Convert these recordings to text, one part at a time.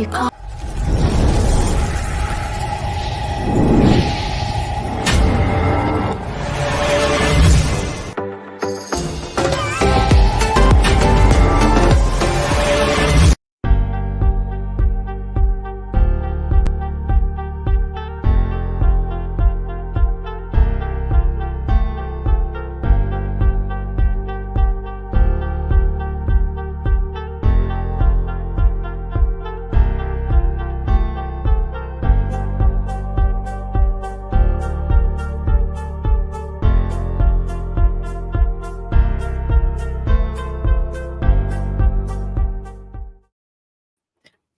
You call.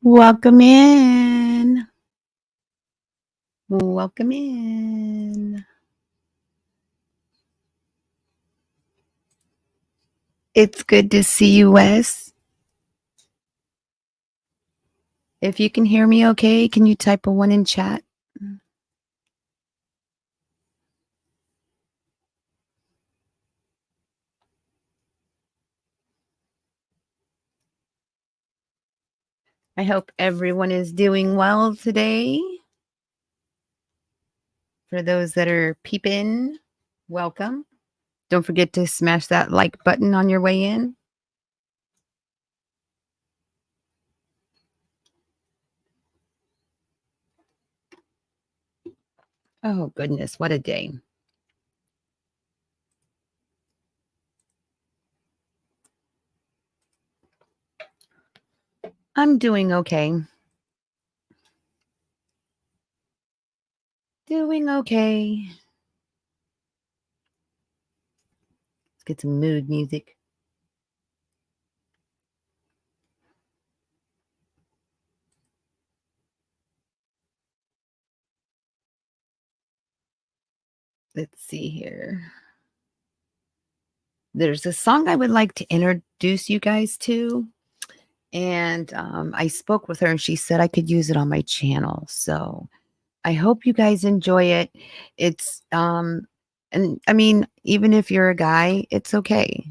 Welcome in. Welcome in. It's good to see you, Wes. If you can hear me okay, can you type a 1 in chat? I hope everyone is doing well today. For those that are peeping, welcome. Don't forget to smash that like button on your way in. Oh, goodness, what a day. I'm doing okay. Doing okay. Let's get some mood music. Let's see here. There's a song I would like to introduce you guys to. And I spoke with her and she said I could use it on my channel. So I hope you guys enjoy it. It's, and I mean, even if you're a guy, it's okay.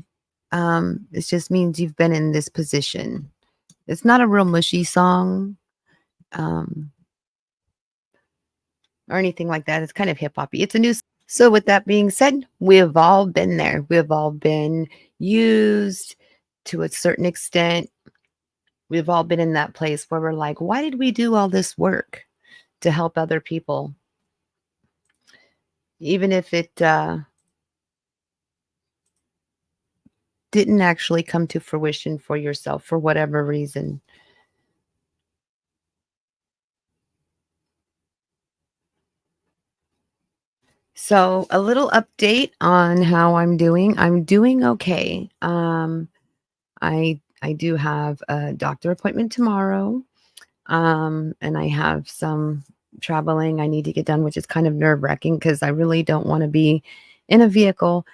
It just means you've been in this position. It's not a real mushy song um, or anything like that. It's kind of hip hoppy. It's a new. So with that being said, we've all been there. We've all been used to a certain extent. We've all been in that place where we're like, why did we do all this work to help other people? Even if it didn't actually come to fruition for yourself for whatever reason. So a little update on how I'm doing. I'm doing okay. I do have a doctor appointment tomorrow. And I have some traveling I need to get done, which is kind of nerve-wracking because I really don't want to be in a vehicle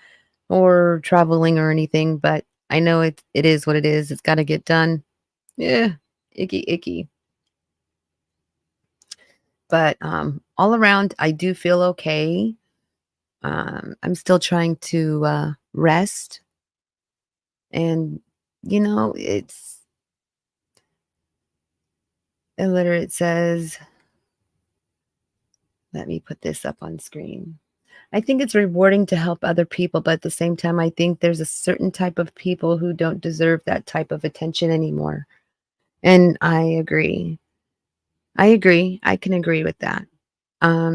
or traveling or anything, but I know it is what it is. It's got to get done. Yeah, icky. But all around, I do feel okay. I'm still trying to rest, and it's illiterate says. Let me put this up on screen. I think it's rewarding to help other people, but at the same time, I think there's a certain type of people who don't deserve that type of attention anymore. And I agree. I can agree with that.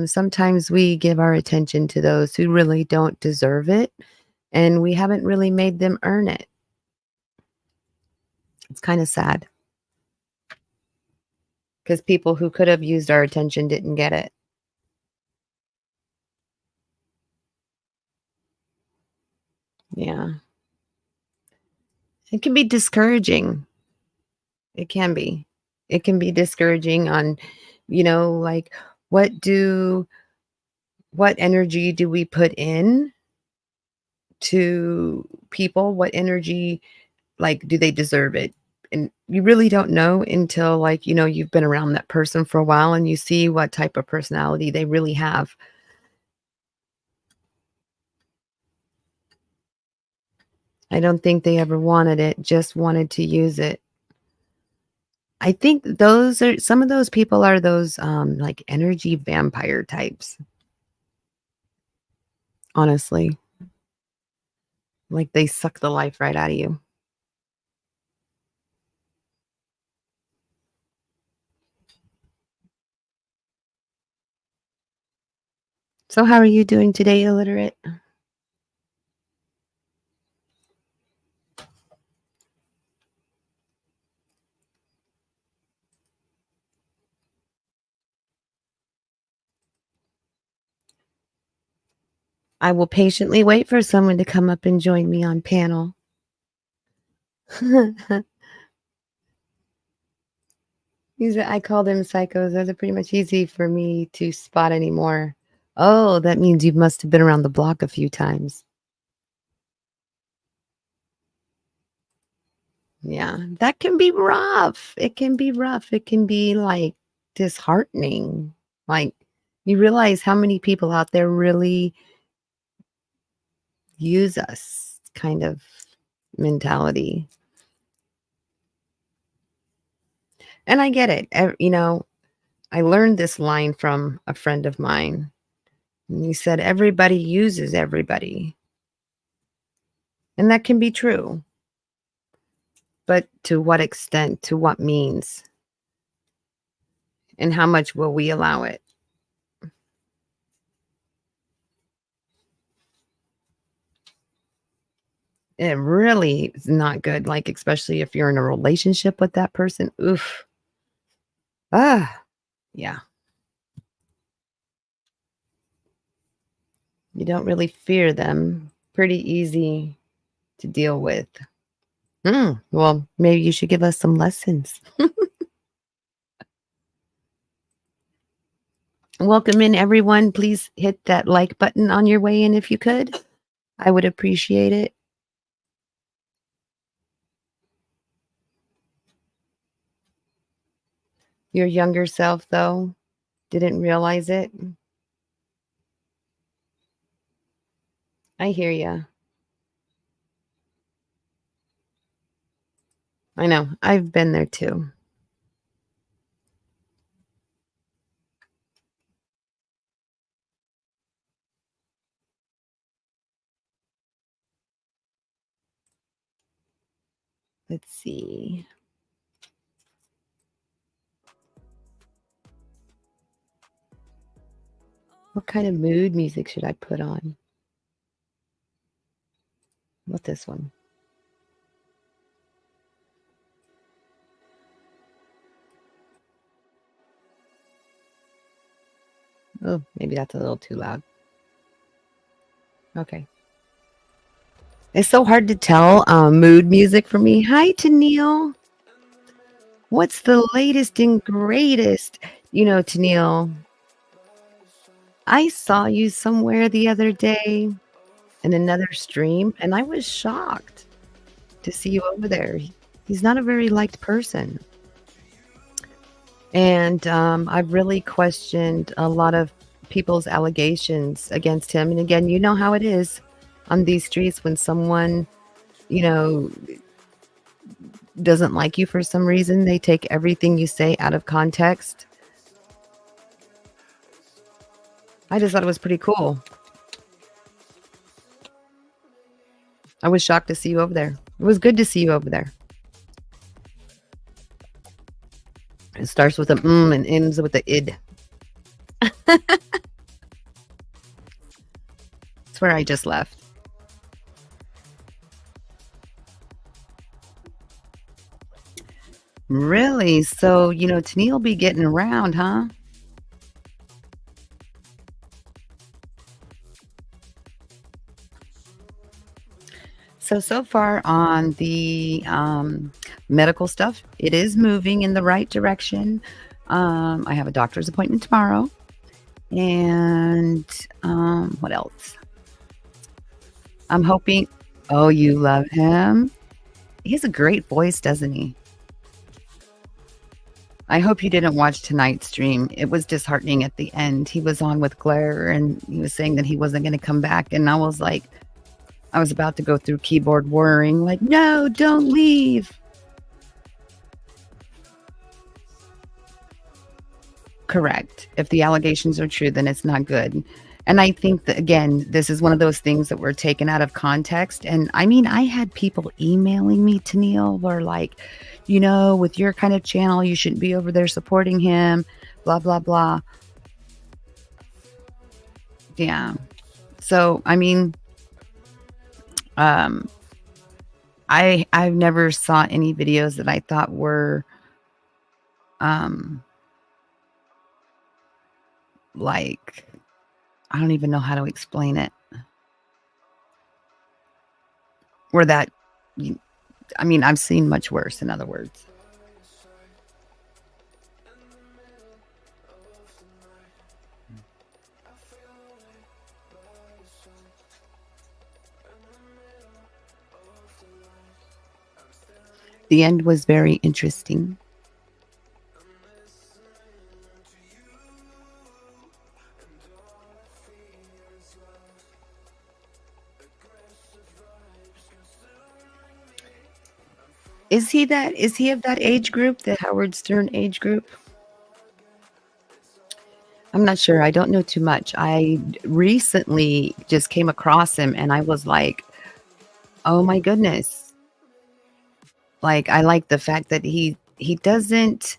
Sometimes we give our attention to those who really don't deserve it, and we haven't really made them earn it. It's kind of sad because people who could have used our attention didn't get it. Yeah. It can be discouraging. It can be. It can be discouraging on, like what do what energy do we put in to people? What energy, like, do they deserve it? And you really don't know until, like, you've been around that person for a while and you see what type of personality they really have. I don't think they ever wanted it, just wanted to use it. I think those are some of those people are those, like, energy vampire types, honestly. Like, they suck the life right out of you. So how are you doing today, illiterate? I will patiently wait for someone to come up and join me on panel. I call them psychos. Those are pretty much easy for me to spot anymore. Oh, that means you must have been around the block a few times. Yeah, that can be rough. It can be rough. It can be, like, disheartening. Like, you realize how many people out there really use us kind of mentality. And I get it. I learned this line from a friend of mine. And he said, everybody uses everybody. And that can be true. But to what extent, to what means, and how much will we allow it? It really is not good, like, especially if you're in a relationship with that person. Oof. Ah, yeah. You don't really fear them. Pretty easy to deal with. Well, maybe you should give us some lessons. Welcome in, everyone. Please hit that like button on your way in if you could. I would appreciate it. Your younger self, though, didn't realize it. I hear ya. I know. I've been there too. Let's see. What kind of mood music should I put on? What this one? Oh, maybe that's a little too loud. Okay. It's so hard to tell mood music for me. Hi, Tennille. What's the latest and greatest? Tennille, I saw you somewhere the other day in another stream, and I was shocked to see you over there. He's not a very liked person. And I've really questioned a lot of people's allegations against him. And again, you know how it is on these streets when someone, you know, doesn't like you for some reason, they take everything you say out of context. I just thought it was pretty cool. I was shocked to see you over there. It was good to see you over there. It starts with a and ends with a id. That's where I just left. Really? So, Tennille be getting around, huh? So far on the medical stuff, it is moving in the right direction. I have a doctor's appointment tomorrow. And what else? I'm hoping. Oh, you love him? He has a great voice, doesn't he? I hope you didn't watch tonight's stream. It was disheartening at the end. He was on with Claire and he was saying that he wasn't going to come back. And I was like, I was about to go through keyboard whirring, like, no, don't leave. Correct. If the allegations are true, then it's not good. And I think that, again, this is one of those things that were taken out of context. And I mean, I had people emailing me, to Neil, were like, with your kind of channel, you shouldn't be over there supporting him, blah, blah, blah. Yeah. So, I mean, um, I've never saw any videos that I thought were um like, I don't even know how to explain it. Were that I mean, I've seen much worse, in other words. The end was very interesting. Is he of that age group, the Howard Stern age group? I'm not sure. I don't know too much. I recently just came across him and I was like, "Oh my goodness." Like, I like the fact that he doesn't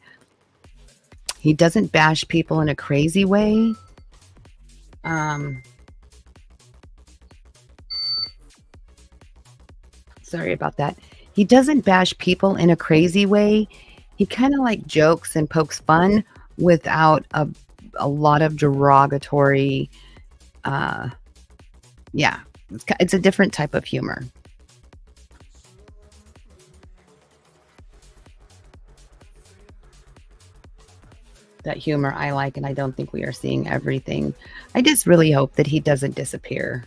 bash people in a crazy way. Um Sorry about that. He doesn't bash people in a crazy way. He kind of like jokes and pokes fun without a lot of derogatory. Uh, yeah, it's a different type of humor. That humor I like, and I don't think we are seeing everything. I just really hope that he doesn't disappear.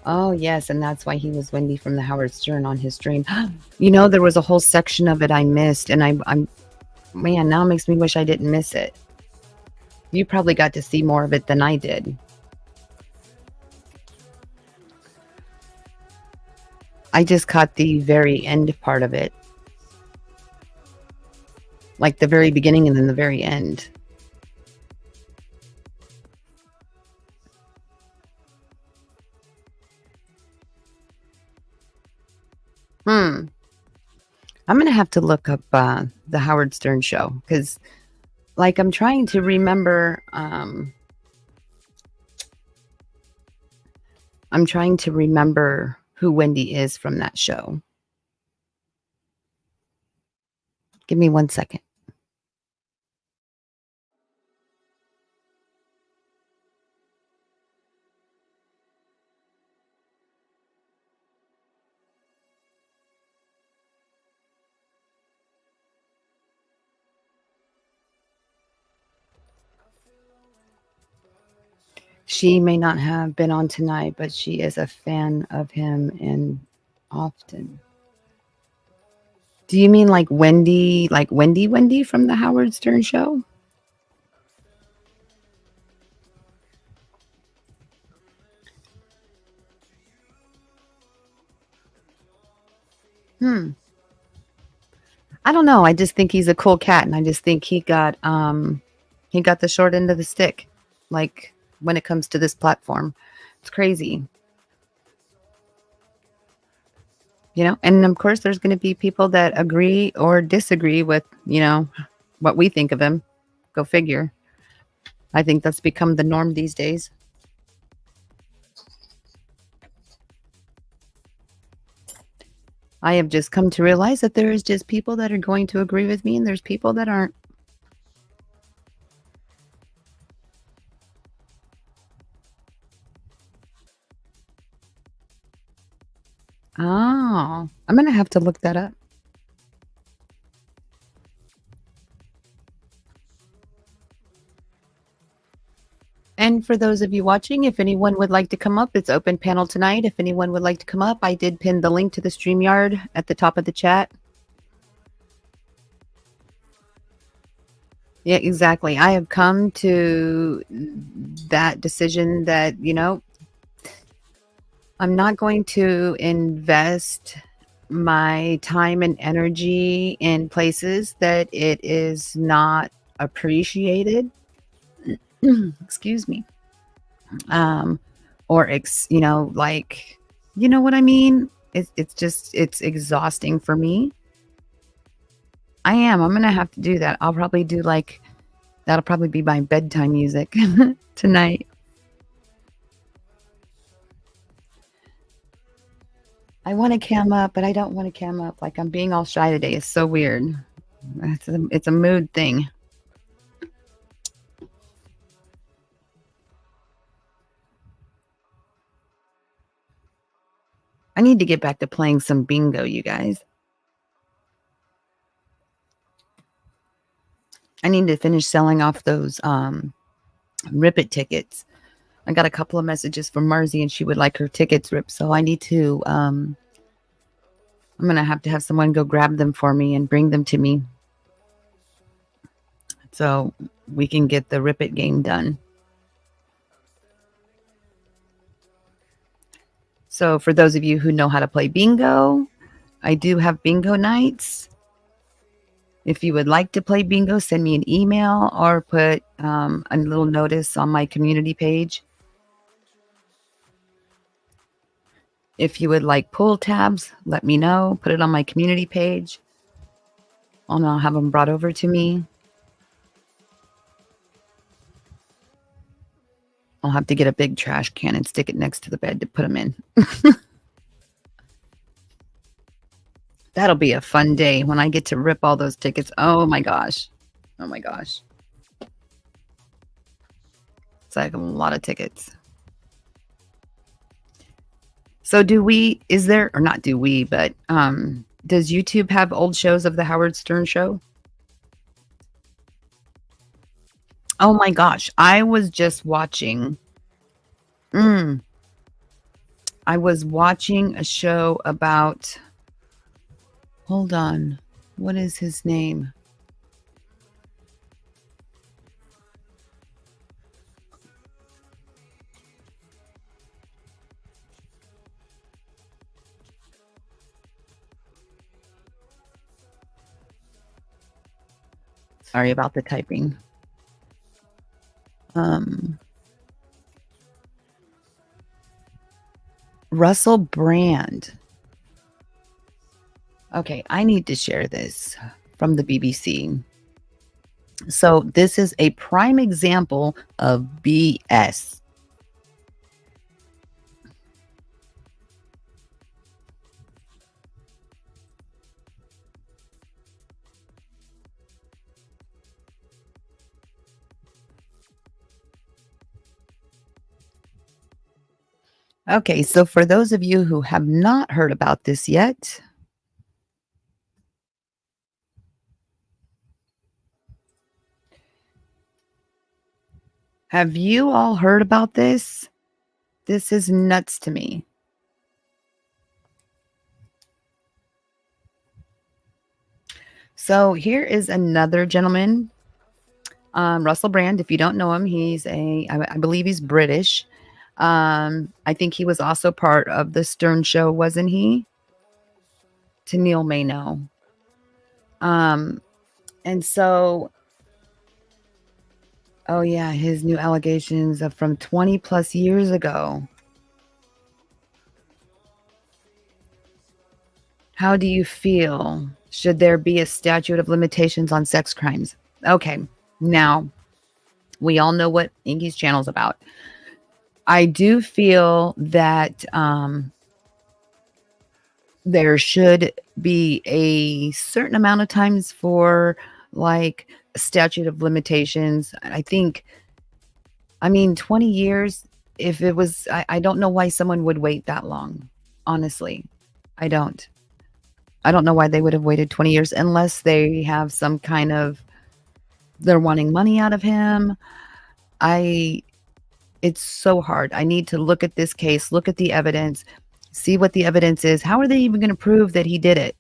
Oh, yes, and that's why he was Wendy from the Howard Stern on his stream. There was a whole section of it I missed, and I'm man, now it makes me wish I didn't miss it. You probably got to see more of it than I did. I just caught the very end part of it. Like the very beginning and then the very end. I'm gonna have to look up the Howard Stern show because, like, I'm trying to remember. I'm trying to remember who Wendy is from that show. Give me 1 second. She may not have been on tonight, but she is a fan of him and often. Do you mean like Wendy from the Howard Stern show? I don't know. I just think he's a cool cat, and I just think he got the short end of the stick, like when it comes to this platform. It's crazy. And of course there's going to be people that agree or disagree with what we think of him. Go figure. I think that's become the norm these days. I have just come to realize that there is just people that are going to agree with me and there's people that aren't. Oh, I'm going to have to look that up. And for those of you watching, if anyone would like to come up, it's open panel tonight. If anyone would like to come up, I did pin the link to the StreamYard at the top of the chat. Yeah, exactly. I have come to that decision that, I'm not going to invest my time and energy in places that it is not appreciated. Excuse me. Um, or like, you know what I mean? It's just it's exhausting for me. I am. I'm gonna have to do that. I'll probably do like that'll probably be my bedtime music tonight. I want to cam up, but I don't want to cam up. Like I'm being all shy today. It's so weird. It's a mood thing. I need to get back to playing some bingo, you guys. I need to finish selling off those rip it tickets. I got a couple of messages from Marzi and she would like her tickets ripped. So I need to I'm gonna have to have someone go grab them for me and bring them to me so we can get the rip it game done. So for those of you who know how to play bingo, I do have bingo nights. If you would like to play bingo, send me an email or put a little notice on my community page. If you would like pull tabs, let me know. Put it on my community page and I'll have them brought over to me. I'll have to get a big trash can and stick it next to the bed to put them in. That'll be a fun day when I get to rip all those tickets. Oh my gosh. Oh my gosh. It's like a lot of tickets. So is there, or not do we, but does YouTube have old shows of the Howard Stern show? Oh my gosh. I was just watching. I was watching a show about, hold on. What is his name? Sorry about the typing. Russel Brand. Okay, I need to share this from the BBC. So this is a prime example of BS. Okay, so for those of you who have not heard about this yet, have you all heard about this? This is nuts to me. So here is another gentleman, Russell Brand. If you don't know him, I believe he's British. I think he was also part of the Stern Show, wasn't he? Tennille may know. And so, oh yeah, his new allegations of from 20 plus years ago. How do you feel? Should there be a statute of limitations on sex crimes? Okay, now we all know what Inky's channel is about. I do feel that there should be a certain amount of times for like a statute of limitations. I mean, 20 years, if it was, I don't know why someone would wait that long. Honestly, I don't. I don't know why they would have waited 20 years unless they have some kind of, they're wanting money out of him. It's so hard. I need to look at this case, look at the evidence, see what the evidence is. How are they even going to prove that he did it?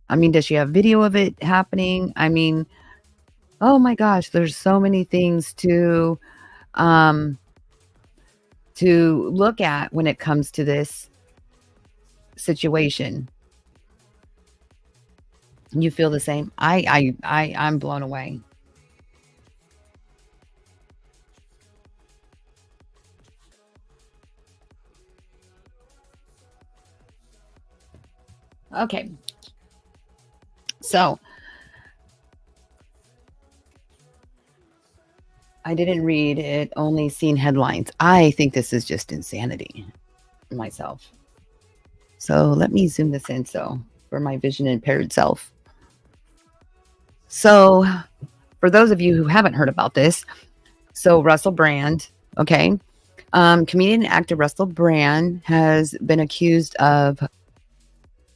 I mean, does she have video of it happening? I mean, oh my gosh, there's so many things to look at when it comes to this situation. You feel the same? I'm blown away. Okay. So, I didn't read it, only seen headlines. I think this is just insanity myself. So, let me zoom this in for my vision impaired self. So, for those of you who haven't heard about this, so Russell Brand, okay, comedian and actor Russell Brand has been accused of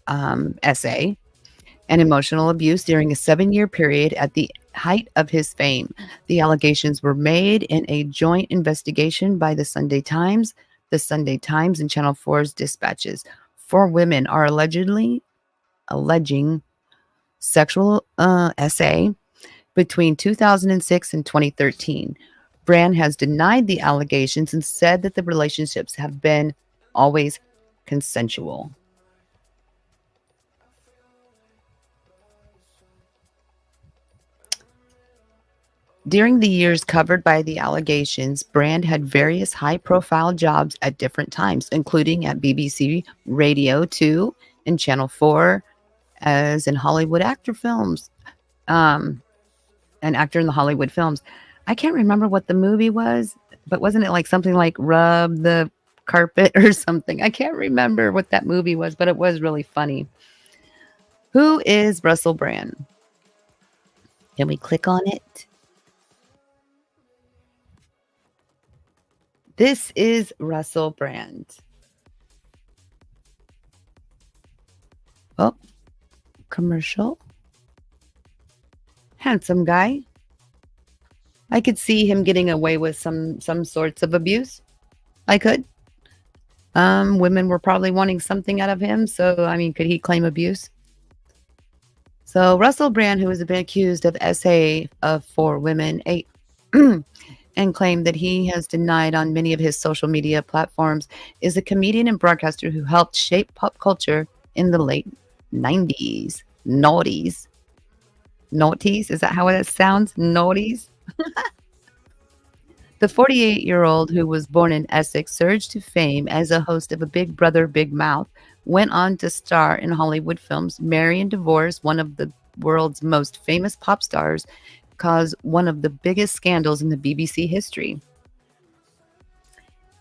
SA and emotional abuse during a 7-year period at the height of his fame. The allegations were made in a joint investigation by the Sunday Times, and Channel 4's dispatches. 4 women are alleging sexual SA between 2006 and 2013. Brand has denied the allegations and said that the relationships have been always consensual. During the years covered by the allegations, Brand had various high profile jobs at different times, including at BBC Radio 2 and Channel 4 as in Hollywood actor films. Um, an actor in the Hollywood films. I can't remember what the movie was, but wasn't it like something like Rub the Carpet or something? I can't remember what that movie was, but it was really funny. Who is Russell Brand? Can we click on it? This is Russell Brand. Oh, commercial. Handsome guy. I could see him getting away with some sorts of abuse. I could. Women were probably wanting something out of him, so I mean, could he claim abuse? So Russell Brand, who has been accused of SA of 4 women, 8, and claimed that he has denied on many of his social media platforms, is a comedian and broadcaster who helped shape pop culture in the late 90s. Naughties. Naughties? Is that how it sounds? Naughties? The 48-year-old, who was born in Essex, surged to fame as a host of a Big Brother Big Mouth, went on to star in Hollywood films, marry and divorce one of the world's most famous pop stars, caused one of the biggest scandals in the BBC history.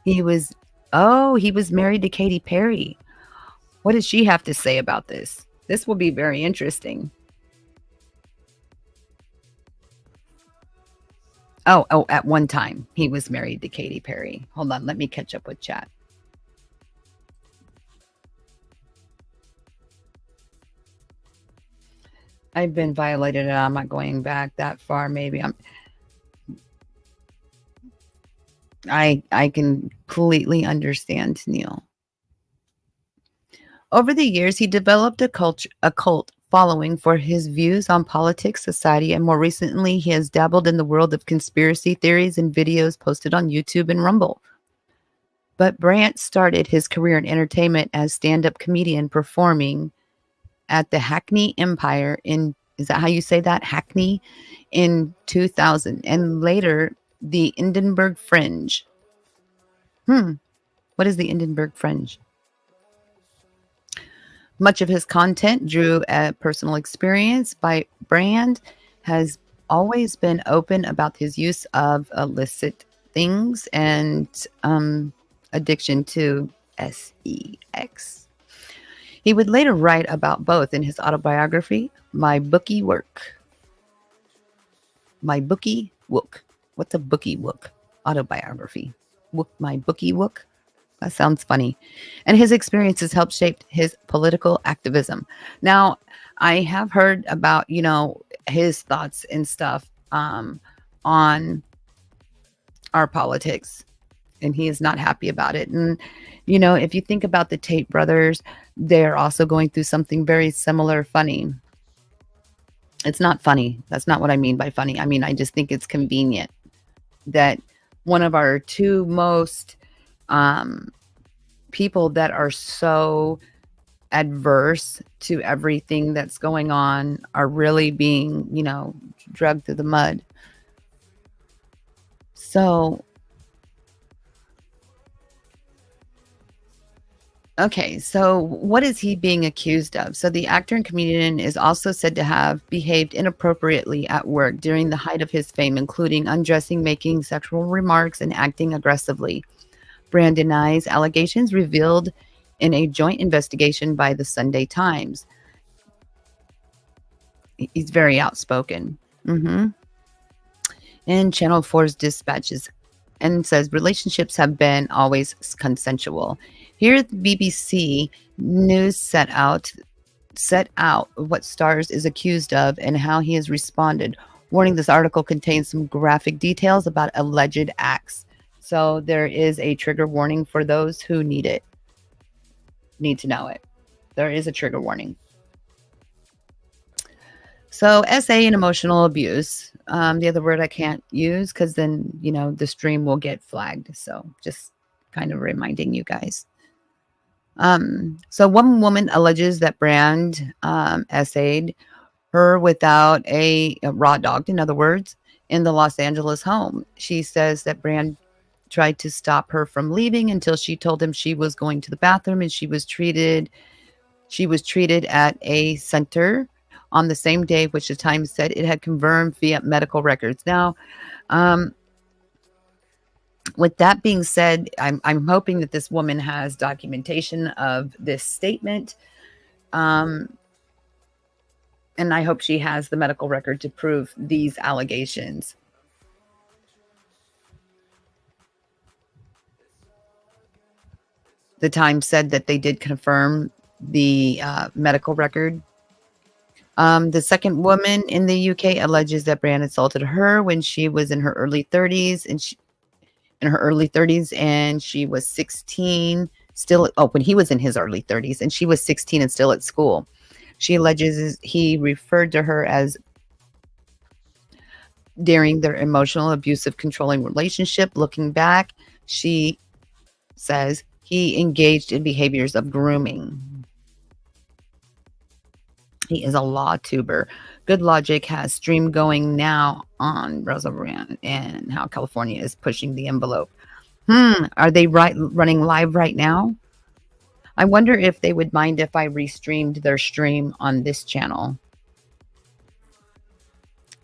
He was he was married to Katy Perry. What does she have to say about this? This will be very interesting. At one time he was married to Katy Perry. Hold on, let me catch up with chat. I've been violated and I'm not going back that far. Maybe I can completely understand, Neil. Over the years, he developed a cult following for his views on politics, society, and more recently, he has dabbled in the world of conspiracy theories and videos posted on YouTube and Rumble. But Brant started his career in entertainment as stand-up comedian, performing at the Hackney Empire is that how you say that? Hackney in 2000, and later the Edinburgh Fringe. What is the Edinburgh Fringe? Much of his content drew a personal experience by Brand has always been open about his use of illicit things and addiction to sex. He would later write about both in his autobiography, My Bookie Work. My Bookie Wook. What's a Bookie Wook? Autobiography. Wook, My Bookie Wook. That sounds funny. And his experiences helped shape his political activism. Now, I have heard about, his thoughts and stuff on our politics, and he is not happy about it. And, if you think about the Tate brothers, they're also going through something very similar, funny. It's not funny. That's not what I mean by funny. I mean, I just think it's convenient that one of our two most people that are so adverse to everything that's going on are really being, dragged through the mud. So, okay, so what is he being accused of? So the actor and comedian is also said to have behaved inappropriately at work during the height of his fame, including undressing, making sexual remarks, and acting aggressively. Brand denies allegations revealed in a joint investigation by the Sunday Times. He's very outspoken. And Channel 4's dispatches and says relationships have been always consensual. Here at the BBC News set out what Stars is accused of and how he has responded, warning this article contains some graphic details about alleged acts. So there is a trigger warning for those who need to know it. There is a trigger warning. So SA and emotional abuse. The other word I can't use because then, the stream will get flagged. So just kind of reminding you guys. So one woman alleges that Brand essayed her without a raw dog, in other words, in the Los Angeles home. She says that Brand tried to stop her from leaving until she told him she was going to the bathroom, and she was treated at a center on the same day, which the Times said it had confirmed via medical records. Now, with that being said, I'm hoping that this woman has documentation of this statement. And I hope she has the medical record to prove these allegations. The Times said that they did confirm the medical record. The second woman in the UK alleges that Brand assaulted her when she was in her early 30s, and she was 16 still. When he was in his early 30s and she was 16 and still at school. She alleges he referred to her as during their emotional, abusive, controlling relationship. Looking back, she says he engaged in behaviors of grooming. He is a law tuber. Good Logic has stream going now on Russel Brand and how California is pushing the envelope. Are they running live right now? I wonder if they would mind if I restreamed their stream on this channel.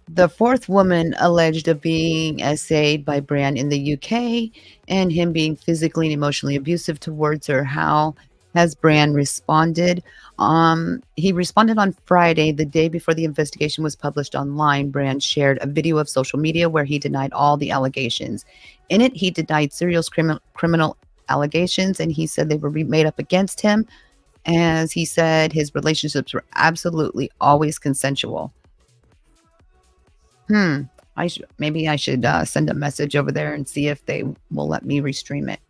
The fourth woman alleged of being essayed by Brand in the UK and him being physically and emotionally abusive towards her. How has Brand responded? He responded on Friday, the day before the investigation was published online. Brand shared a video of social media where he denied all the allegations. In it, he denied serious criminal allegations, and he said they were made up against him. As he said, his relationships were absolutely always consensual. Maybe I should send a message over there and see if they will let me restream it.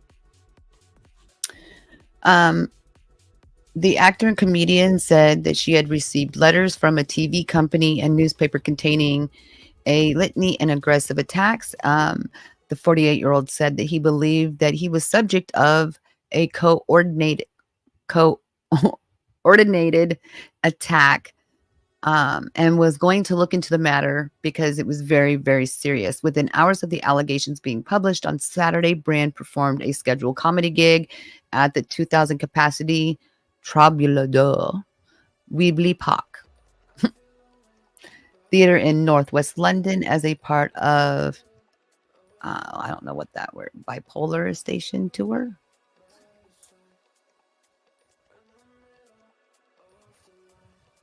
The actor and comedian said that she had received letters from a TV company and newspaper containing a litany and aggressive attacks. The 48-year-old said that he believed that he was subject of a coordinated attack, and was going to look into the matter because it was very, very serious. Within hours of the allegations being published on Saturday, Brand performed a scheduled comedy gig at the 2,000 capacity Trabulodor Weebly Park Theater in Northwest London as a part of, I don't know what that word, bipolar station tour.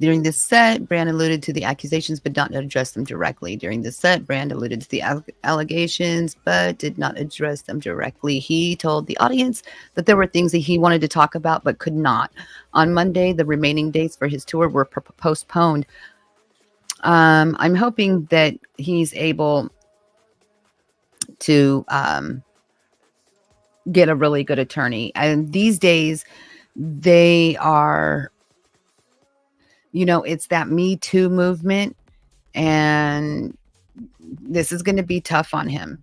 During this set, Brand alluded to the accusations but did not address them directly. During the set, Brand alluded to the allegations but did not address them directly. He told the audience that there were things that he wanted to talk about but could not. On Monday, the remaining dates for his tour were postponed. I'm hoping that he's able to get a really good attorney. And these days, they are... it's that Me Too movement, and this is going to be tough on him,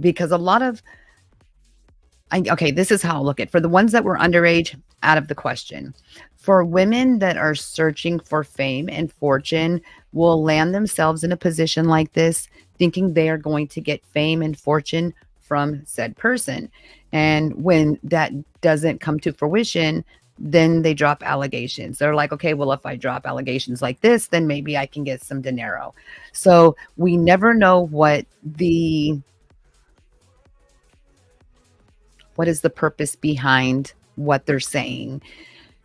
because a lot of, this is how I'll look at it. For the ones that were underage, out of the question. For women that are searching for fame and fortune will land themselves in a position like this, thinking they are going to get fame and fortune from said person. And when that doesn't come to fruition, then they drop allegations. They're like, okay, well, if I drop allegations like this, then maybe I can get some dinero. So we never know what is the purpose behind what they're saying.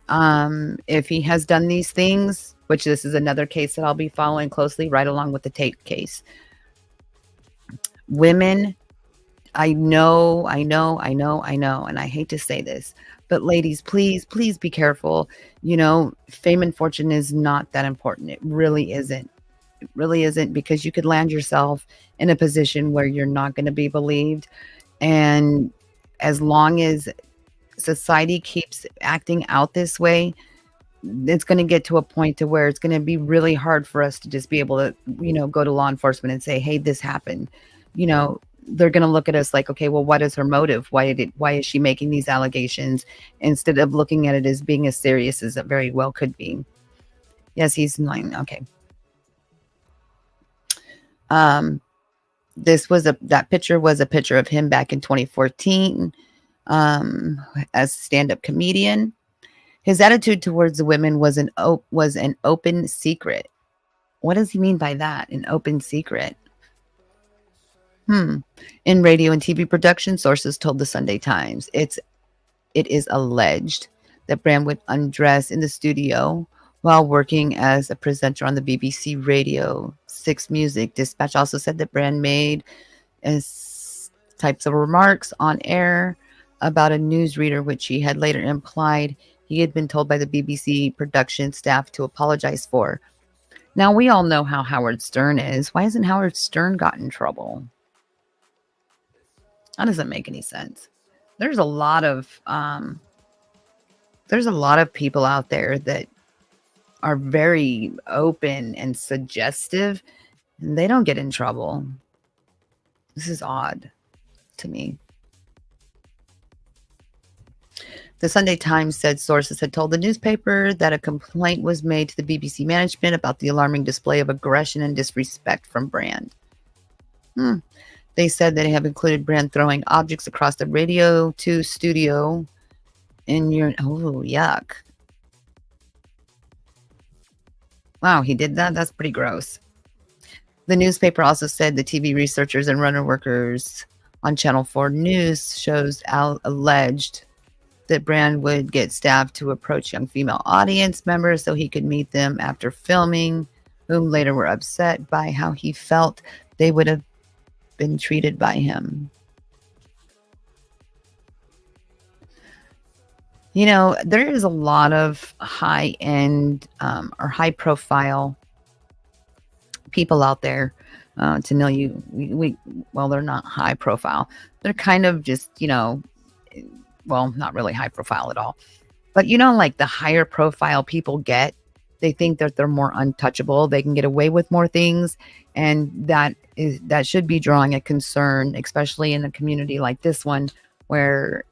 If he has done these things, which this is another case that I'll be following closely, right along with the Tate case. Women, I know, and I hate to say this, but ladies, please, please be careful. Fame and fortune is not that important. It really isn't. It really isn't, because you could land yourself in a position where you're not going to be believed. And as long as society keeps acting out this way, it's going to get to a point to where it's going to be really hard for us to just be able to, go to law enforcement and say, hey, this happened. They're going to look at us like, okay, well, what is her motive? Why is she making these allegations, instead of looking at it as being as serious as it very well could be? Yes, he's lying. Okay. That picture was a picture of him back in 2014, as a stand-up comedian. His attitude towards the women was an open secret. What does he mean by that? An open secret? In radio and TV production, sources told the Sunday Times it is alleged that Brand would undress in the studio while working as a presenter on the BBC Radio 6 Music. Dispatch also said that Brand made types of remarks on air about a newsreader, which he had later implied he had been told by the BBC production staff to apologize for. Now, we all know how Howard Stern is. Why hasn't Howard Stern got in trouble? That doesn't make any sense. There's a lot of people out there that are very open and suggestive, and they don't get in trouble. This is odd to me. The Sunday Times said sources had told the newspaper that a complaint was made to the BBC management about the alarming display of aggression and disrespect from Brand. They said that they have included Brand throwing objects across the Radio 2 studio yuck. Wow, he did that? That's pretty gross. The newspaper also said the TV researchers and runner workers on Channel 4 News shows alleged that Brand would get staff to approach young female audience members so he could meet them after filming, whom later were upset by how he felt they would have been treated by him. There is a lot of high-end or high-profile people out there. To know you, well, they're not high profile. They're kind of just, well, not really high profile at all. But like the higher profile people get, they think that they're more untouchable. They can get away with more things. And that should be drawing a concern, especially in a community like this one, where,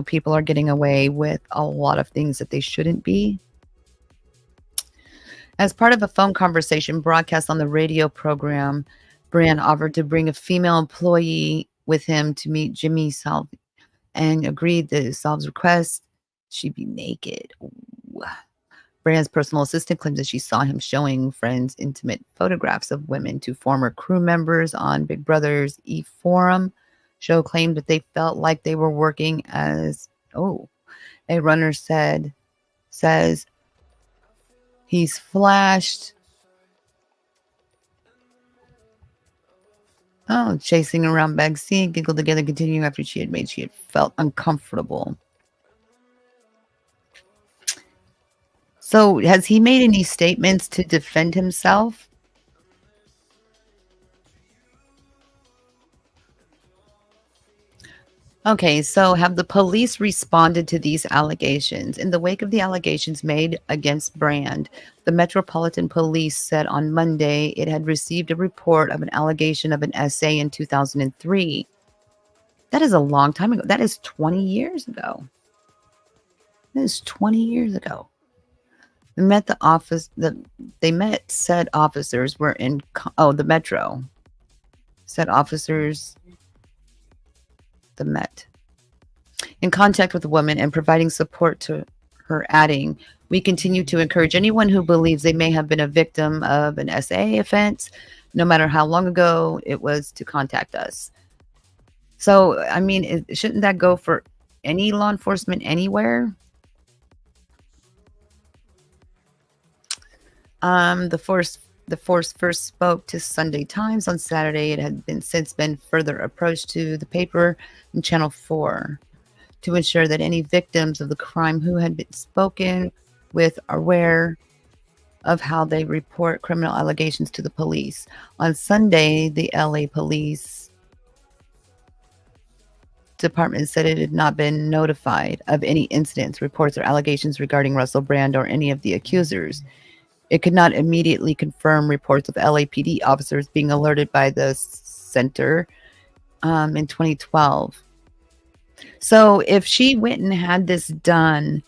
people are getting away with a lot of things that they shouldn't be. As part of a phone conversation broadcast on the radio program, Brand offered to bring a female employee with him to meet Jimmy Salve and agreed that Salve's request she be naked. Ooh. Brand's personal assistant claims that she saw him showing friends intimate photographs of women to former crew members on Big Brother's E-Forum. Show claimed that they felt like they were working as, a runner says he's flashed. Chasing around backseat, giggled together, continuing after she had felt uncomfortable. So has he made any statements to defend himself? Okay, so have the police responded to these allegations? In the wake of the allegations made against Brand, the Metropolitan Police said on Monday it had received a report of an allegation of an essay in 2003. That is a long time ago. That is 20 years ago. That was 20 years ago. They met the office the they met said officers were in the Metro. Said officers the Met in contact with the woman and providing support to her, adding, "We continue to encourage anyone who believes they may have been a victim of an SA offense, no matter how long ago it was, to contact us." So, I mean, shouldn't that go for any law enforcement anywhere? The force first spoke to Sunday Times on Saturday. It had been since been further approached to the paper and Channel 4 to ensure that any victims of the crime who had been spoken with are aware of how they report criminal allegations to the police. On Sunday, the LA Police Department said it had not been notified of any incidents, reports, or allegations regarding Russell Brand or any of the accusers. It could not immediately confirm reports of LAPD officers being alerted by the center in 2012. So if she went and had this done,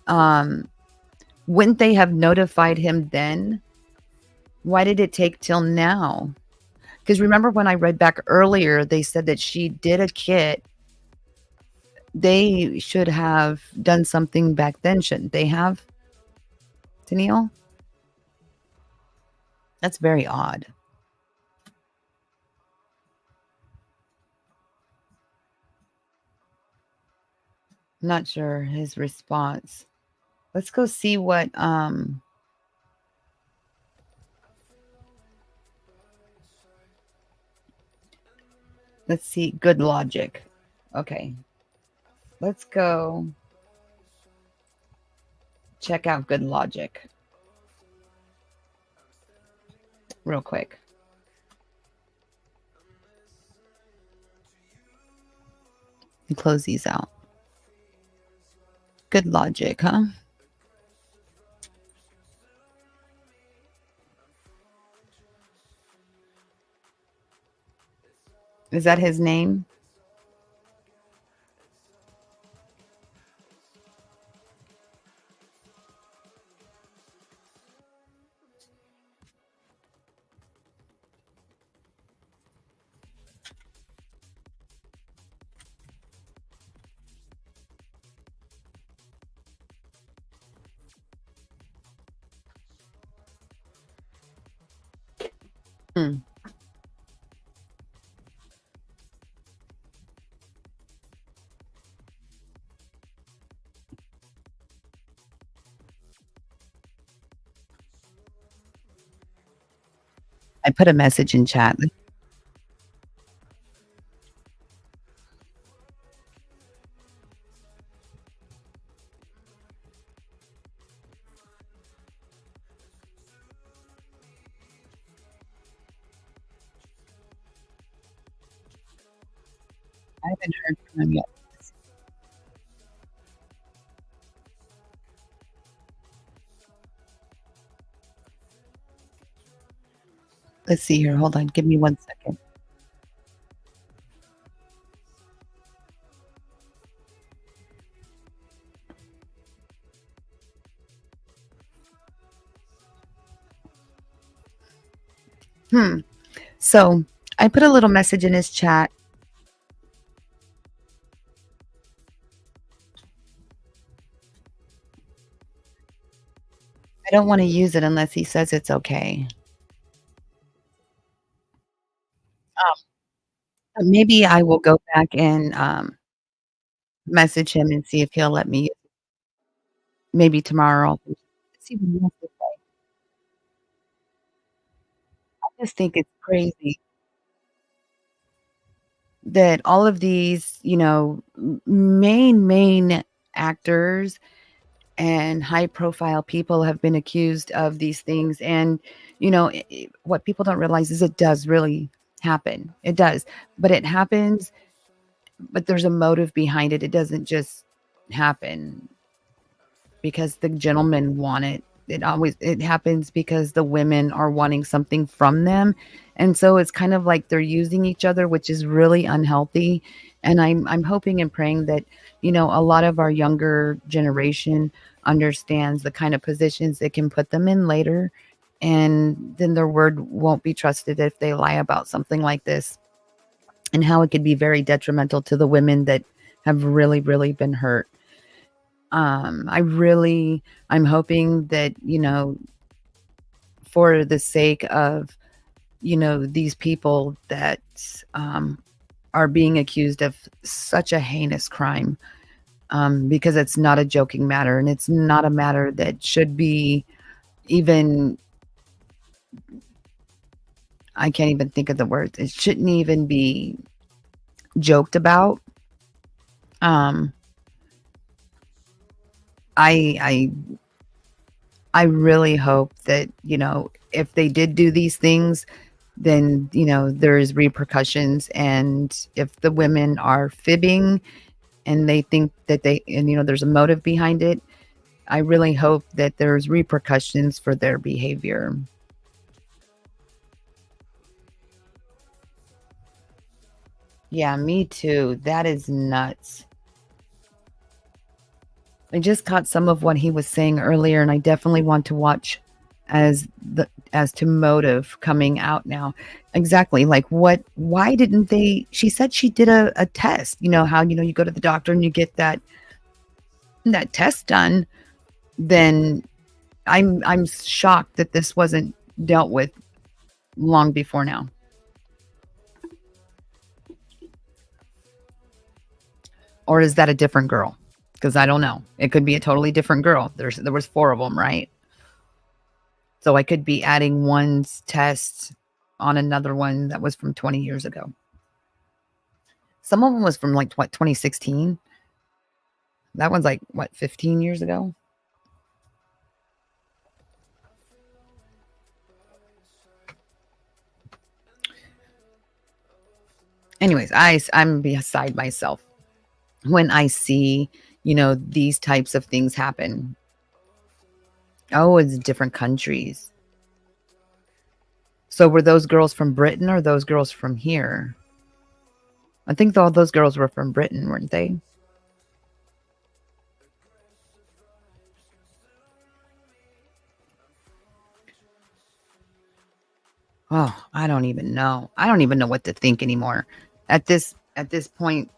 um, wouldn't they have notified him then? Why did it take till now? Because remember when I read back earlier, they said that she did a kit. They should have done something back then, shouldn't they have, Danielle? That's very odd. Not sure his response. Let's go see what let's see, good logic. Okay. Let's go check out good logic real quick. And close these out. Good logic, huh? Is that his name? Hmm. I put a message in chat. I haven't heard from him yet. Let's see here. Hold on. Give me 1 second. So I put a little message in his chat. I don't want to use it unless he says it's okay. Maybe I will go back and message him and see if he'll let me. Maybe tomorrow. Let's see what he has to say. I just think it's crazy that all of these, main actors and high profile people have been accused of these things. And, what people don't realize is it does really happen. It does. But it happens, but there's a motive behind it. It doesn't just happen because the gentlemen want it. it happens because the women are wanting something from them, and so it's kind of like they're using each other, which is really unhealthy. And I'm hoping and praying that, a lot of our younger generation understands the kind of positions it can put them in later, and then their word won't be trusted if they lie about something like this, and how it could be very detrimental to the women that have really, really been hurt. I'm hoping that, for the sake of, these people that um, are being accused of such a heinous crime, because it's not a joking matter, and it's not a matter that should be even, I can't even think of the words. It shouldn't even be joked about. Um, I I really hope that, if they did do these things, then, there's repercussions. And if the women are fibbing and they think that there's a motive behind it, I really hope that there's repercussions for their behavior. Yeah, me too. That is nuts. I just caught some of what he was saying earlier, and I definitely want to watch as to motive coming out now. Exactly. Like, why didn't they? She said she did a test. You know how, you go to the doctor and you get that test done. Then I'm shocked that this wasn't dealt with long before now. Or is that a different girl? Because I don't know. It could be a totally different girl. There was four of them, right? So I could be adding one's test on another one that was from 20 years ago. Some of them was from like what, 2016? That one's like what, 15 years ago? Anyways, I'm beside myself when I see, these types of things happen. Oh, it's different countries. So were those girls from Britain or those girls from here? I think all those girls were from Britain, weren't they? Oh, I don't even know. I don't even know what to think anymore. At this point,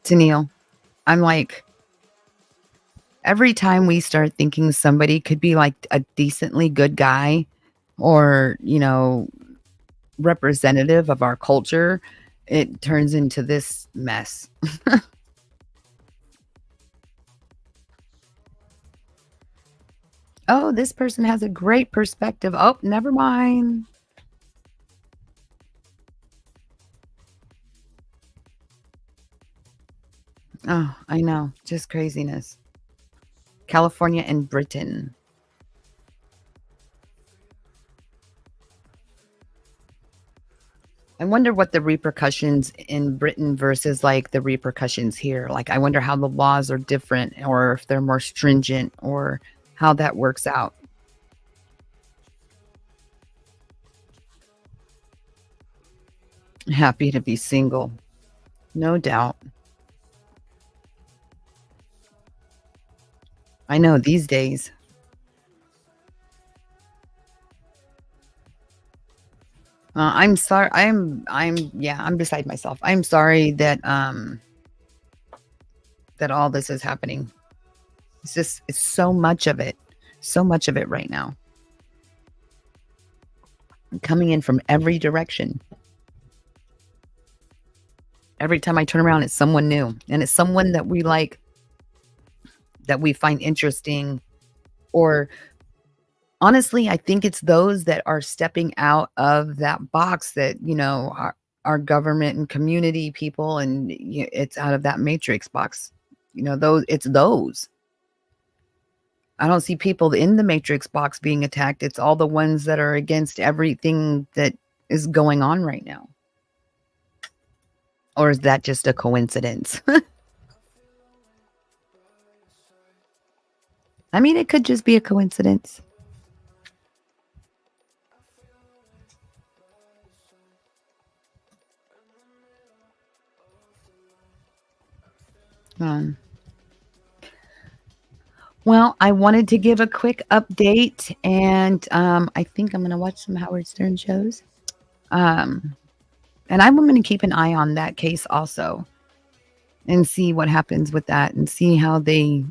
Tennille, I'm like, every time we start thinking somebody could be like a decently good guy or, representative of our culture, it turns into this mess. Oh, this person has a great perspective. Oh, never mind. Oh, I know. Just craziness. California and Britain. I wonder what the repercussions in Britain versus like the repercussions here. Like, I wonder how the laws are different or if they're more stringent or how that works out. Happy to be single. No doubt. I know these days. I'm sorry. Yeah, I'm beside myself. I'm sorry that all this is happening. It's so much of it. So much of it right now. Coming in from every direction. Every time I turn around, it's someone new. And it's someone that we like, that we find interesting. Or honestly, I think it's those that are stepping out of that box that, our government and community people, and it's out of that matrix box. Those. I don't see people in the matrix box being attacked. It's all the ones that are against everything that is going on right now. Or is that just a coincidence? I mean, it could just be a coincidence. Um, well, I wanted to give a quick update, and I think I'm going to watch some Howard Stern shows. Um, and I'm going to keep an eye on that case also and see what happens with that and see how they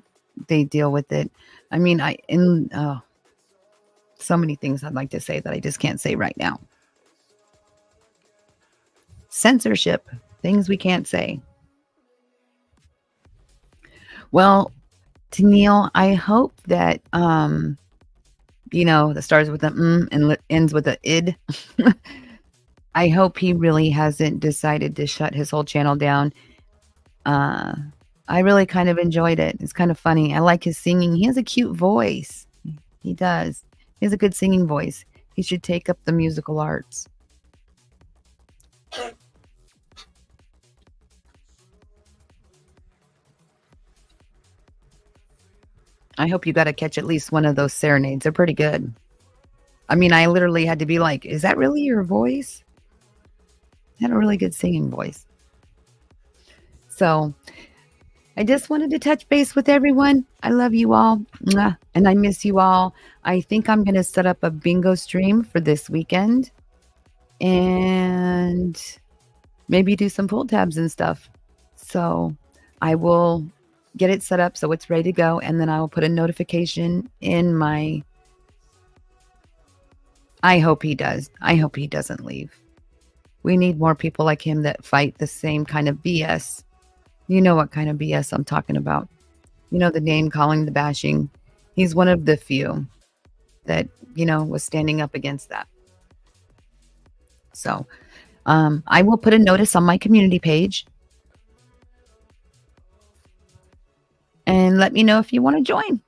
deal with it. I mean, so many things I'd like to say that I just can't say right now. Censorship, things we can't say. Well, Tennille, I hope that that starts with a and ends with a id. I hope he really hasn't decided to shut his whole channel down. Uh, I really kind of enjoyed it. It's kind of funny. I like his singing. He has a cute voice. He does. He has a good singing voice. He should take up the musical arts. I hope you got to catch at least one of those serenades. They're pretty good. I mean, I literally had to be like, is that really your voice? He had a really good singing voice. So I just wanted to touch base with everyone. I love you all. Mwah, and I miss you all. I think I'm going to set up a bingo stream for this weekend and maybe do some pull tabs and stuff. So I will get it set up so it's ready to go. And then I will put a notification in my. I hope he does. I hope he doesn't leave. We need more people like him that fight the same kind of BS. You know what kind of BS I'm talking about. You know, the name calling, the bashing. He's one of the few that, was standing up against that. So I will put a notice on my community page and let me know if you want to join.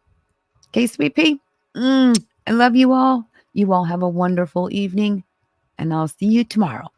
KSVP, I love you all. You all have a wonderful evening, and I'll see you tomorrow.